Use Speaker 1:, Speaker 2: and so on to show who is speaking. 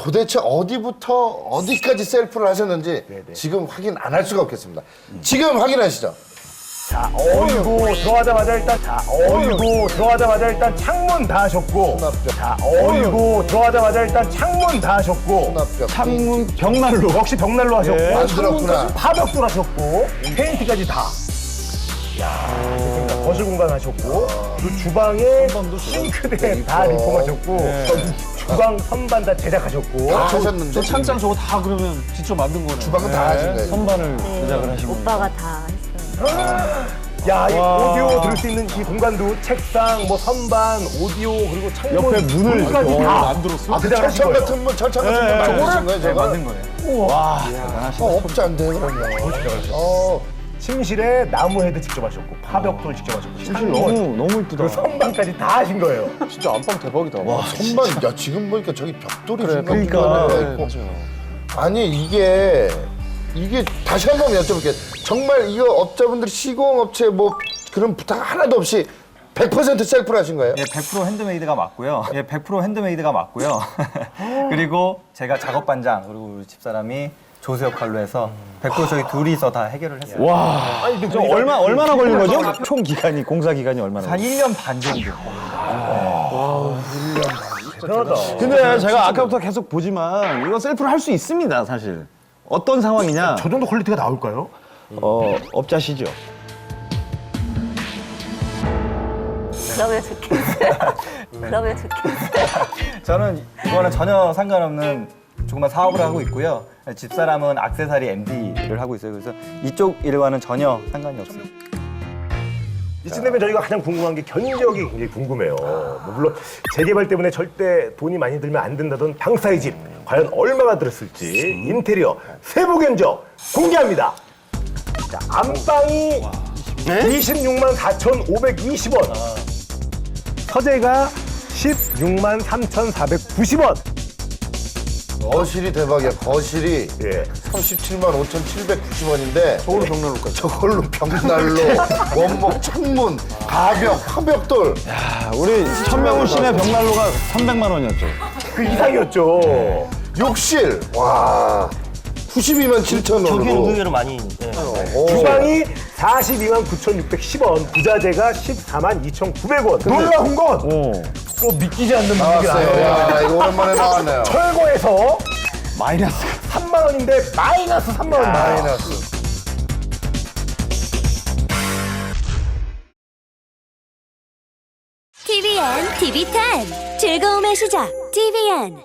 Speaker 1: 도대체 어디부터 어디까지 셀프를 하셨는지 지금 확인 안 할 수가 없겠습니다. 지금 확인하시죠.
Speaker 2: 자, 어이구 들어가자마자 일단 창문 다 하셨고. 자, 어이구 들어가자마자 일단 창문 다 하셨고.
Speaker 3: 창문 벽난로.
Speaker 2: 역시 벽난로 하셨고.
Speaker 1: 예, 만들었구나.
Speaker 2: 파벽돌 하셨고. 페인트까지 다. 야, 거실 공간 하셨고. 그 주방에 싱크대 다 리폼하셨고. 주방 선반 다 제작하셨고.
Speaker 1: 다 하셨는데
Speaker 3: 저 찬장 저거 다 그러면 직접 만든 거네.
Speaker 1: 주방은 다 하신 거예요.
Speaker 3: 선반을 제작을 하시고.
Speaker 4: 오빠가 다 했어요.
Speaker 2: 야, 이 오디오 들을 수 있는 이 공간도 책상, 뭐 선반, 오디오 그리고 창문
Speaker 3: 옆에 문을
Speaker 2: 문까지
Speaker 3: 이렇게
Speaker 2: 다
Speaker 3: 만들었어?
Speaker 1: 그
Speaker 2: 제작하신
Speaker 1: 철창
Speaker 2: 거예요.
Speaker 1: 같은 문, 철창 같은 문 만드신 거예요, 제가?
Speaker 3: 만든 거예요. 와, 대단하시다.
Speaker 1: 없지 않대요, 그러면.
Speaker 2: 침실에 나무 헤드 직접 하셨고 파벽돌 직접 하셨고 창문
Speaker 3: 너무 이쁘다.
Speaker 2: 그리고 선반까지 다 하신 거예요.
Speaker 3: 진짜 안방 대박이다.
Speaker 1: 와, 선반, 야, 지금 보니까 저기 벽돌이
Speaker 3: 그러니까.
Speaker 1: 맞아요. 아니, 이게 다시 한 번 여쭤볼게요. 정말 이거 업자분들이 시공업체 뭐 그런 부탁 하나도 없이 100% 셀프를 하신 거예요?
Speaker 5: 예, 100% 핸드메이드가 맞고요. 예, 100% 핸드메이드가 맞고요. 그리고 제가 작업 반장 그리고 우리 집사람이 조수 역할로 해서 100% 저희 둘이서 다 해결을 했어요.
Speaker 3: 와.
Speaker 2: 아니 근데
Speaker 3: 얼마나 걸린 거죠? 총 기간이, 공사 기간이 얼마나?
Speaker 5: 한 1년 반 정도.
Speaker 2: 대단하다.
Speaker 3: 근데 제가 아까부터 계속 보지만 이거 셀프를 할 수 있습니다, 사실. 어떤 상황이냐?
Speaker 2: 저 정도 퀄리티가 나올까요?
Speaker 3: 업자시죠.
Speaker 4: 그러면 좋겠어요. 그러면 좋겠어요.
Speaker 5: 저는 이거는 전혀 상관없는 조그만 사업을 하고 있고요. 집사람은 액세서리 MD를 하고 있어요. 그래서 이쪽 일과는 전혀 상관이 없어요.
Speaker 2: 이쯤 되면 저희가 가장 궁금한 게 견적이 굉장히 궁금해요. 뭐 물론 재개발 때문에 절대 돈이 많이 들면 안 된다던 방사의 집 과연 얼마가 들었을지 인테리어 세부 견적 공개합니다. 자, 안방이 26만 4,520원, 서재가 16만 3,490원.
Speaker 1: 거실이 대박이야. 거실이
Speaker 2: 예.
Speaker 1: 37만 5,790원인데
Speaker 3: 서울 벽난로까지.
Speaker 1: 저걸로 벽난로, 원목, 창문, 가벽, 화벽돌.
Speaker 3: 우리 천명훈 씨네 벽난로가 300만 원이었죠.
Speaker 2: 그 이상이었죠.
Speaker 1: 욕실. 와. 92만 7천원으로.
Speaker 6: 저기는 의외로 많이.
Speaker 2: 주방이 42만 9,610원, 부자재가 14만 2,900원. 놀라운 건 또 믿기지 않는 분위기
Speaker 1: 나왔어요.
Speaker 2: 나요.
Speaker 1: 야, 이거 오랜만에 나왔네요.
Speaker 2: 철거에서
Speaker 3: 마이너스.
Speaker 2: 3만 원인데 마이너스 3만 원.
Speaker 1: 마이너스.
Speaker 7: TVN, TV10 즐거움의 시작 TVN